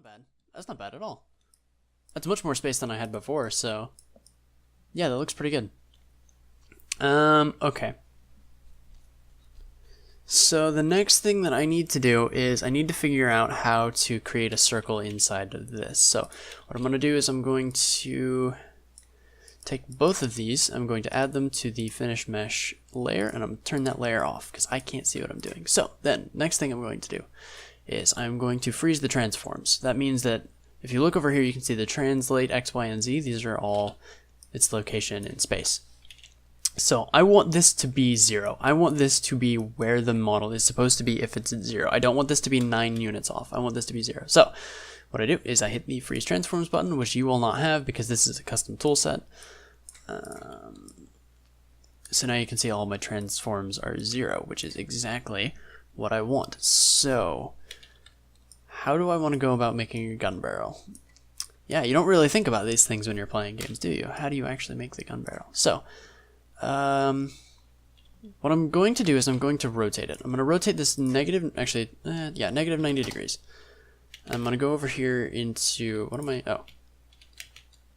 not bad. That's not bad at all. That's much more space than I had before, so yeah, that looks pretty good. Okay. So the next thing that I need to do is I need to figure out how to create a circle inside of this. So what I'm going to do is I'm going to take both of these, I'm going to add them to the finished mesh layer, and I'm going to turn that layer off because I can't see what I'm doing. So then next thing I'm going to do is I'm going to freeze the transforms. That means that if you look over here, you can see the translate X, Y, and Z. These are all its location in space. So I want this to be 0. I want this to be where the model is supposed to be if it's at 0. I don't want this to be 9 units off. I want this to be 0. So what I do is I hit the freeze transforms button, which you will not have because this is a custom tool set. So now you can see all my transforms are 0, which is exactly what I want. So how do I want to go about making a gun barrel? Yeah, you don't really think about these things when you're playing games, do you? How do you actually make the gun barrel? So what I'm going to do is I'm going to rotate it. I'm going to rotate this negative 90 degrees. I'm going to go over here into, what am I, oh.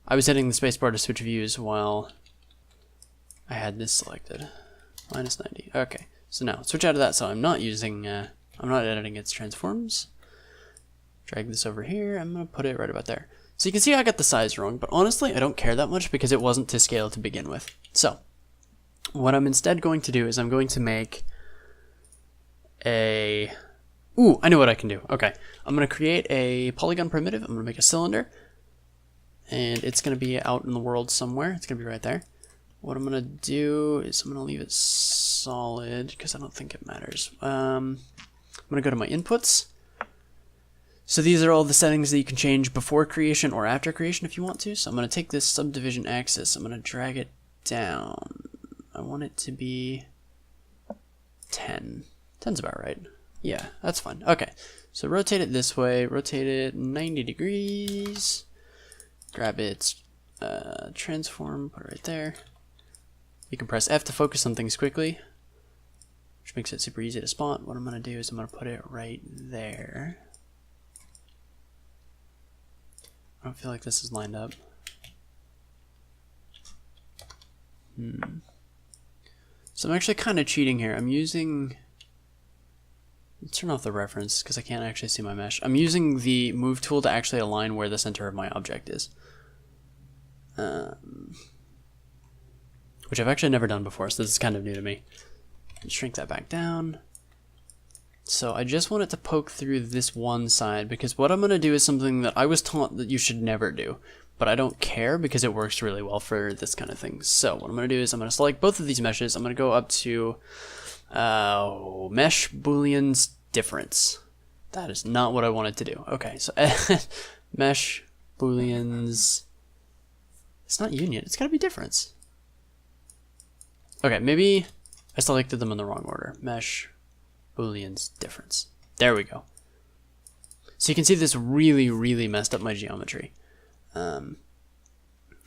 I was hitting the spacebar to switch views while I had this selected. Minus 90, okay. So now, switch out of that so I'm not using, I'm not editing its transforms. Drag this over here, I'm going to put it right about there. So you can see I got the size wrong, but honestly I don't care that much because it wasn't to scale to begin with. So what I'm instead going to do is I'm going to make a... Ooh, I know what I can do. Okay, I'm going to create a polygon primitive. I'm going to make a cylinder. And it's going to be out in the world somewhere. It's going to be right there. What I'm going to do is I'm going to leave it solid because I don't think it matters. I'm going to go to my inputs. So these are all the settings that you can change before creation or after creation if you want to. So I'm going to take this subdivision axis. I'm going to drag it down. I want it to be 10. 10's about right. Yeah, that's fine. Okay, so rotate it this way. Rotate it 90 degrees. Grab its transform, put it right there. You can press F to focus on things quickly, which makes it super easy to spot. What I'm going to do is I'm going to put it right there. I don't feel like this is lined up. So I'm actually kind of cheating here. I'm using... Let's turn off the reference because I can't actually see my mesh. I'm using the move tool to actually align where the center of my object is. Which I've actually never done before, so this is kind of new to me. Shrink that back down. So I just want it to poke through this one side because what I'm going to do is something that I was taught that you should never do. But I don't care because it works really well for this kind of thing. So what I'm going to do is I'm going to select both of these meshes. I'm going to go up to mesh booleans difference. That is not what I wanted to do. Okay, so mesh booleans. It's not union. It's got to be difference. Okay, maybe I selected them in the wrong order. Mesh booleans difference. There we go. So you can see this really messed up my geometry.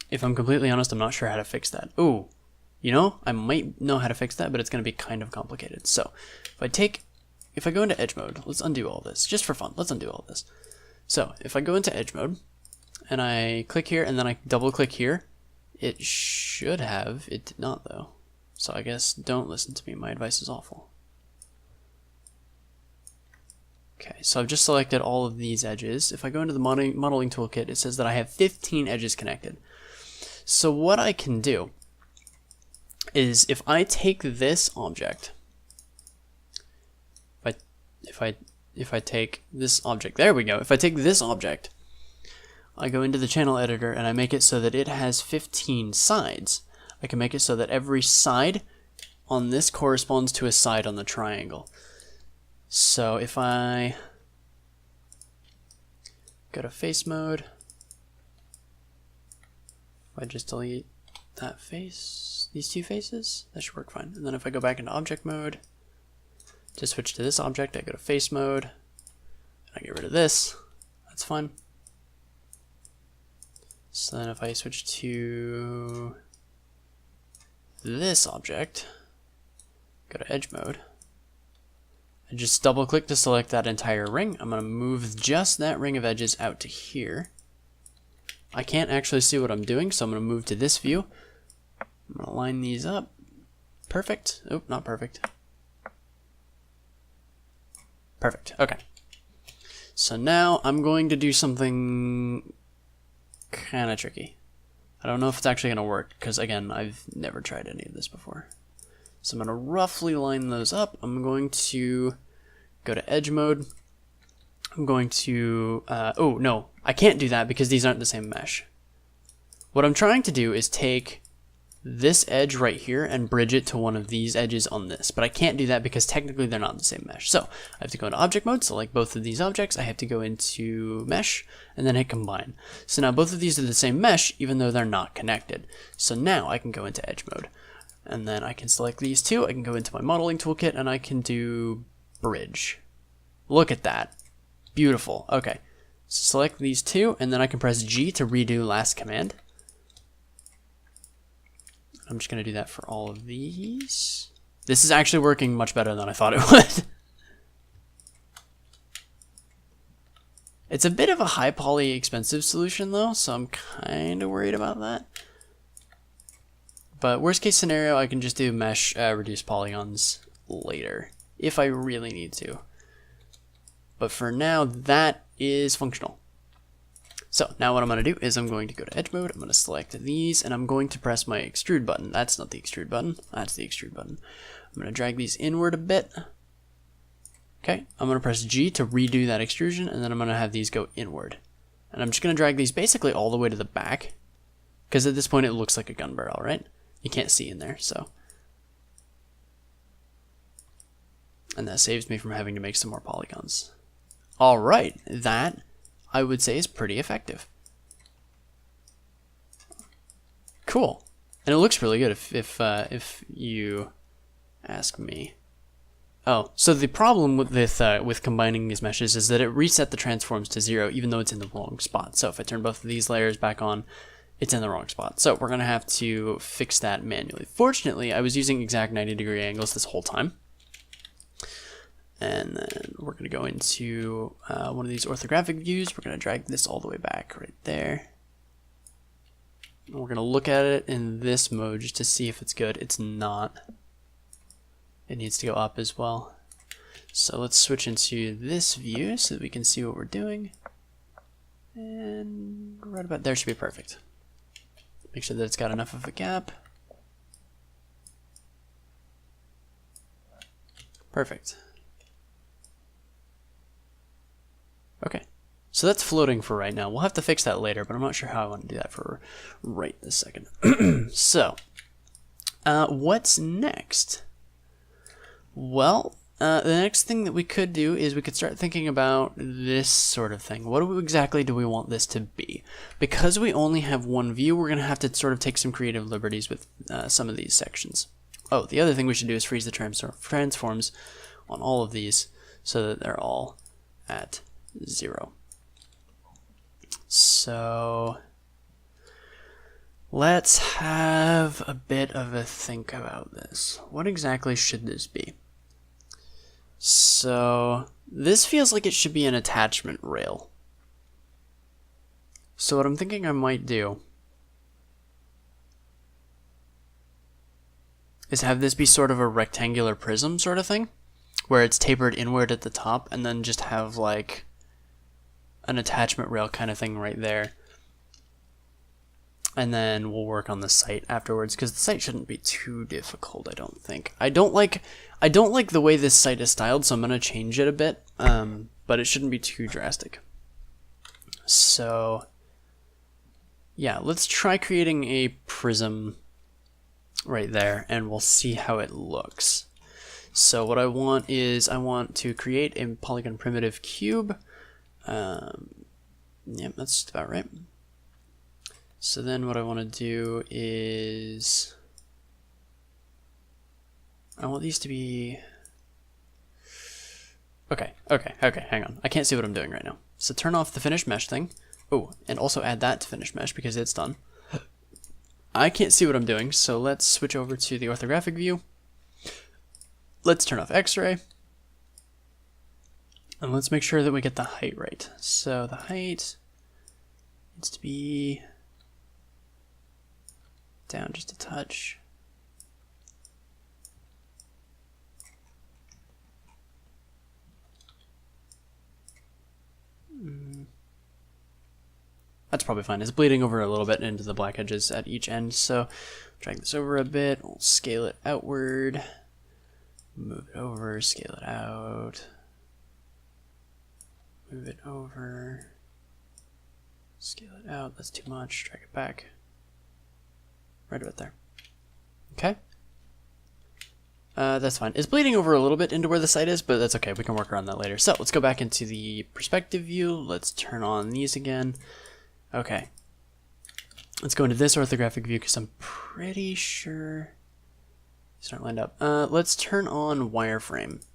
If I'm completely honest, I'm not sure how to fix that. Ooh, you know, I might know how to fix that, but it's going to be kind of complicated. So if I go into edge mode, let's undo all this, just for fun. Let's undo all this. So if I go into edge mode and I click here and then I double click here, it should have, it did not though. So I guess don't listen to me. My advice is awful. Okay, so I've just selected all of these edges. If I go into the modeling toolkit, it says that I have 15 edges connected. So what I can do is if I take this object, if I take this object, there we go. If I take this object, I go into the channel editor and I make it so that it has 15 sides. I can make it so that every side on this corresponds to a side on the triangle. So if I go to face mode, if I just delete that face, these two faces, that should work fine. And then if I go back into object mode, to switch to this object, I go to face mode, and I get rid of this, that's fine. So then if I switch to this object, go to edge mode, I just double click to select that entire ring. I'm going to move just that ring of edges out to here. I can't actually see what I'm doing, so I'm going to move to this view. I'm going to line these up. Perfect. Oh, not perfect. Perfect. Okay. So now I'm going to do something kind of tricky. I don't know if it's actually going to work because, again, I've never tried any of this before. So I'm going to roughly line those up. I'm going to go to edge mode. I'm going to, oh no, I can't do that because these aren't the same mesh. What I'm trying to do is take this edge right here and bridge it to one of these edges on this, but I can't do that because technically they're not the same mesh. So I have to go into object mode, select both of these objects. I have to go into mesh and then hit combine. So now both of these are the same mesh even though they're not connected. So now I can go into edge mode. And then I can select these two, I can go into my modeling toolkit, and I can do bridge. Look at that. Beautiful. Okay. So select these two, and then I can press G to redo last command. I'm just going to do that for all of these. This is actually working much better than I thought it would. It's a bit of a high poly expensive solution though, so I'm kind of worried about that. But worst case scenario, I can just do mesh reduce polygons later if I really need to. But for now, that is functional. So now what I'm going to do is I'm going to go to edge mode. I'm going to select these and I'm going to press my extrude button. That's not the extrude button. That's the extrude button. I'm going to drag these inward a bit. Okay, I'm going to press G to redo that extrusion and then I'm going to have these go inward. And I'm just going to drag these basically all the way to the back because at this point it looks like a gun barrel, right? You can't see in there, so. And that saves me from having to make some more polygons. All right, that I would say is pretty effective. Cool, and it looks really good if you ask me. Oh, so the problem with combining these meshes is that it reset the transforms to 0 even though it's in the wrong spot. So if I turn both of these layers back on, it's in the wrong spot. So we're going to have to fix that manually. Fortunately, I was using exact 90-degree angles this whole time. And then we're going to go into one of these orthographic views. We're going to drag this all the way back right there. And we're going to look at it in this mode just to see if it's good. It's not. It needs to go up as well. So let's switch into this view so that we can see what we're doing. And right about there should be perfect. Make sure that it's got enough of a gap. Perfect. Okay, so that's floating for right now. We'll have to fix that later, but I'm not sure how I want to do that for right this second. So, what's next? Well, the next thing that we could do is we could start thinking about this sort of thing. What exactly do we want this to be? Because we only have one view, we're going to have to sort of take some creative liberties with some of these sections. Oh, the other thing we should do is freeze the transforms on all of these so that they're all at 0. So let's have a bit of a think about this. What exactly should this be? So this feels like it should be an attachment rail. So what I'm thinking I might do is have this be sort of a rectangular prism sort of thing, where it's tapered inward at the top and then just have like an attachment rail kind of thing right there. And then we'll work on the site afterwards because the site shouldn't be too difficult, I don't think. I don't like the way this site is styled, so I'm going to change it a bit, but it shouldn't be too drastic. So yeah, let's try creating a prism right there and we'll see how it looks. So what I want is I want to create a polygon primitive cube. Yep, that's about right. So then what I want to do is I want these to be okay, hang on. I can't see what I'm doing right now. So turn off the finish mesh thing. Oh, and also add that to finish mesh because it's done. I can't see what I'm doing, so let's switch over to the orthographic view. Let's turn off X-ray. And let's make sure that we get the height right. So the height needs to be down just a touch. That's probably fine. It's bleeding over a little bit into the black edges at each end, so drag this over a bit, we'll scale it outward, move it over, scale it out, move it over, scale it out, that's too much, drag it back, right about there. Okay. That's fine. It's bleeding over a little bit into where the site is, but that's okay, we can work around that later. So let's go back into the perspective view, let's turn on these again. Okay, let's go into this orthographic view because I'm pretty sure these aren't lined up. Let's turn on wireframe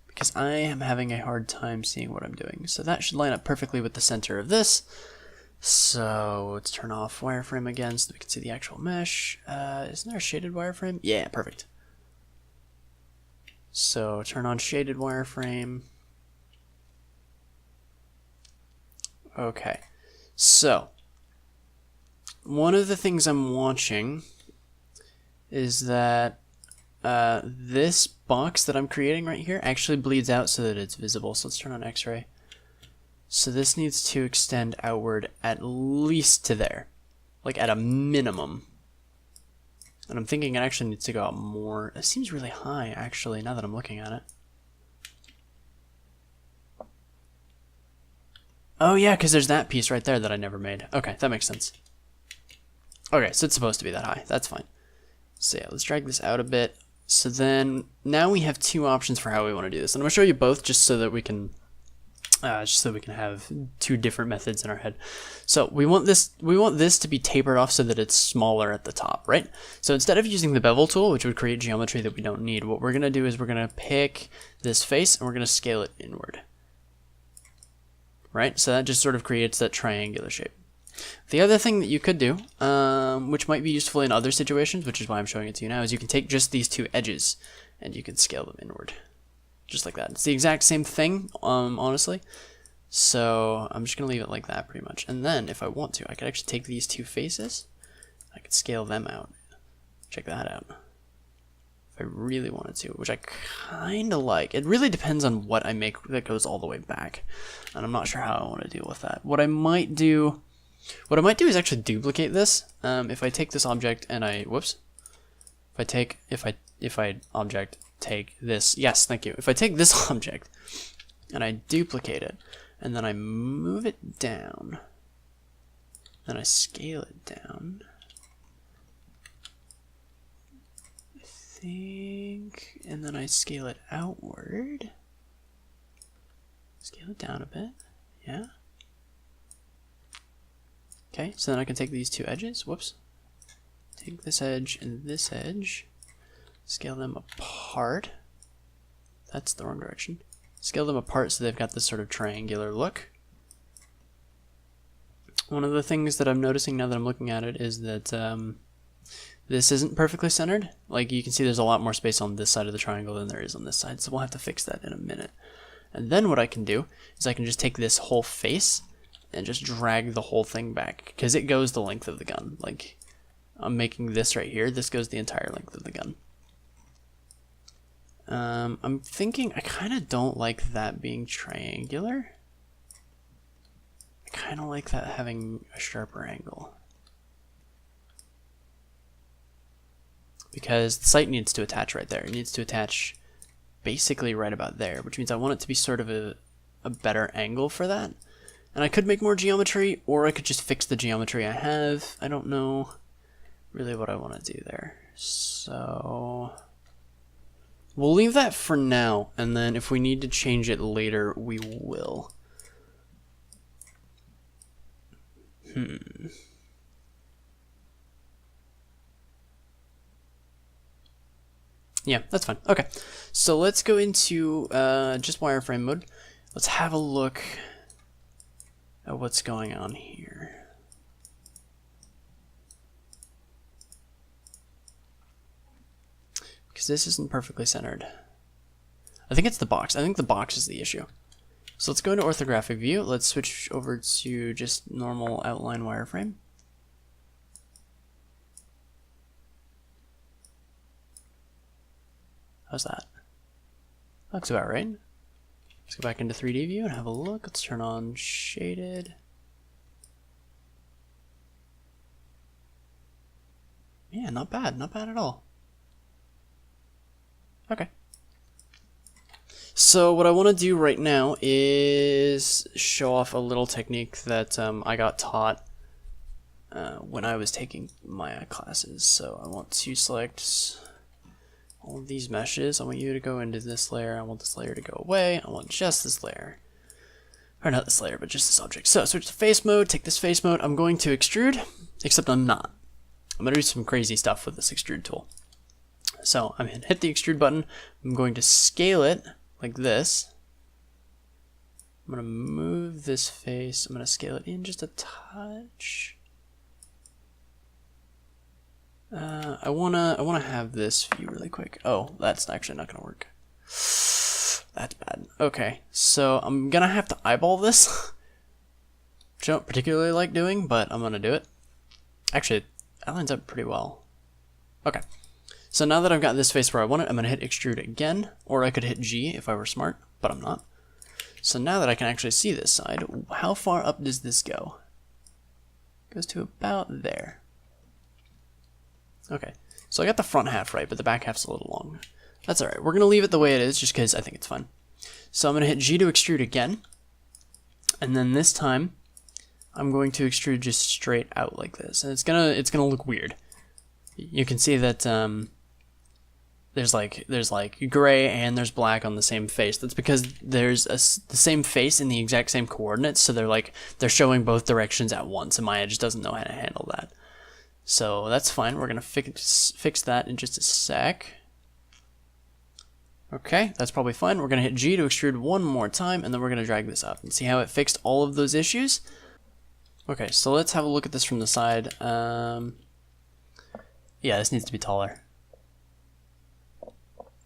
because I am having a hard time seeing what I'm doing. So that should line up perfectly with the center of this. So let's turn off wireframe again so that we can see the actual mesh. Isn't there a shaded wireframe? Yeah, perfect. So turn on shaded wireframe. Okay. So, one of the things I'm watching is that this box that I'm creating right here actually bleeds out so that it's visible. So let's turn on X-ray. So this needs to extend outward at least to there, like at a minimum. And I'm thinking it actually needs to go out more. It seems really high, actually, now that I'm looking at it. Oh yeah, because there's that piece right there that I never made. Okay, that makes sense. Okay, so it's supposed to be that high. That's fine. So yeah, let's drag this out a bit. So then now we have two options for how we want to do this, and I'm gonna show you both just so that we can have two different methods in our head. So we want this to be tapered off so that it's smaller at the top, right? So instead of using the bevel tool, which would create geometry that we don't need, what we're gonna do is we're gonna pick this face and we're gonna scale it inward. Right, so that just sort of creates that triangular shape. The other thing that you could do, which might be useful in other situations, which is why I'm showing it to you now, is you can take just these two edges and you can scale them inward. Just like that. It's the exact same thing, honestly. So I'm just going to leave it like that pretty much. And then if I want to, I could actually take these two faces, I could scale them out. Check that out. If I really wanted to, which I kind of like. It really depends on what I make that goes all the way back. And I'm not sure how I want to deal with that. What I might do is actually duplicate this. If I take this object and if I object take this, yes, thank you. If I take this object and I duplicate it and then I move it down, then I scale it down, and then I scale it outward, scale it down a bit, yeah. Okay, so then I can take these two edges, take this edge and this edge, scale them apart, that's the wrong direction, scale them apart so they've got this sort of triangular look. One of the things that I'm noticing now that I'm looking at it is that this isn't perfectly centered. Like you can see there's a lot more space on this side of the triangle than there is on this side, so we'll have to fix that in a minute. And then what I can do is I can just take this whole face and just drag the whole thing back, because it goes the length of the gun. Like I'm making this right here, this goes the entire length of the gun. I'm thinking I kind of don't like that being triangular. I kind of like that having a sharper angle, because the sight needs to attach right there. It needs to attach basically right about there, which means I want it to be sort of a better angle for that. And I could make more geometry, or I could just fix the geometry I have. I don't know really what I want to do there. So we'll leave that for now, and then if we need to change it later, we will. Yeah, that's fine. Okay, so let's go into just wireframe mode. Let's have a look at what's going on here. Because this isn't perfectly centered. I think it's the box. I think the box is the issue. So let's go into orthographic view. Let's switch over to just normal outline wireframe. How's that? Looks about right. Let's go back into 3D view and have a look. Let's turn on shaded. Yeah, not bad at all. Okay. So what I want to do right now is show off a little technique that I got taught when I was taking Maya classes. So I want to select all of these meshes. I want you to go into this layer. I want this layer to go away. I want just this layer. Or not this layer, but just this object. So switch to face mode, take this face mode. I'm going to extrude, except I'm not. I'm going to do some crazy stuff with this extrude tool. So I'm going to hit the extrude button. I'm going to scale it like this. I'm going to move this face. I'm going to scale it in just a touch. I wanna have this view really quick. Oh, that's actually not gonna work. That's bad. Okay, so I'm gonna have to eyeball this, which I don't particularly like doing, but I'm gonna do it. Actually, that lines up pretty well. Okay, so now that I've got this face where I want it, I'm gonna hit extrude again, or I could hit G if I were smart, but I'm not. So now that I can actually see this side, how far up does this go? It goes to about there. Okay, so I got the front half right, but the back half's a little long. That's alright, we're going to leave it the way it is just because I think it's fun. So I'm going to hit G to extrude again, and then this time I'm going to extrude just straight out like this, and it's gonna look weird. You can see that there's like gray and there's black on the same face. That's because there's the same face in the exact same coordinates, so they're showing both directions at once, and Maya just doesn't know how to handle that. So that's fine. We're gonna fix that in just a sec. Okay, that's probably fine. We're gonna hit G to extrude one more time, and then we're gonna drag this up and see how it fixed all of those issues. Okay, so let's have a look at this from the side. Yeah, this needs to be taller.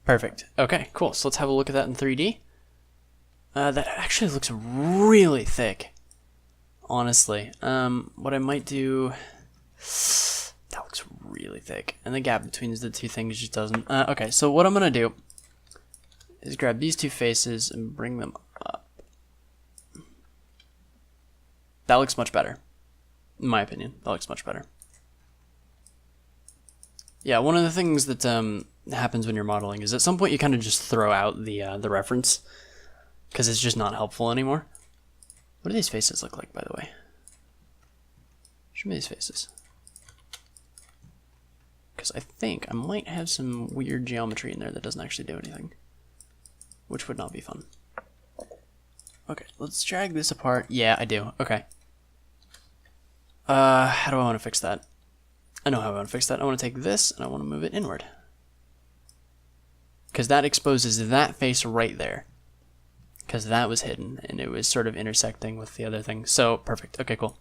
Perfect. Okay, cool. So let's have a look at that in 3D. That actually looks really thick, honestly. What I might do... That looks really thick, and the gap between the two things just doesn't. Okay, so what I'm gonna do is grab these two faces and bring them up. That looks much better, in my opinion. That looks much better. Yeah, one of the things that happens when you're modeling is at some point you kind of just throw out the reference because it's just not helpful anymore. What do these faces look like, by the way? Show me these faces. Because I think I might have some weird geometry in there that doesn't actually do anything, which would not be fun. Okay, let's drag this apart. Yeah, I do. Okay. How do I want to fix that? I know how I want to fix that. I want to take this and I want to move it inward. Because that exposes that face right there. Because that was hidden and it was sort of intersecting with the other thing. So, perfect. Okay, cool.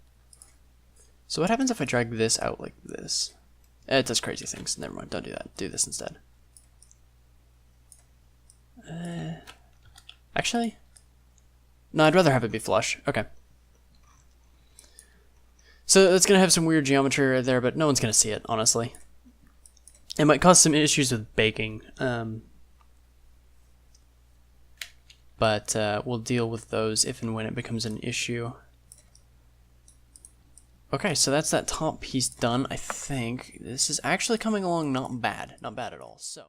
So what happens if I drag this out like this? It does crazy things. Never mind, don't do that. Do this instead. Actually? No, I'd rather have it be flush. Okay. So it's going to have some weird geometry right there, but no one's going to see it, honestly. It might cause some issues with baking. But we'll deal with those if and when it becomes an issue. Okay, so that's that top piece done, I think. This is actually coming along not bad. Not bad at all. So.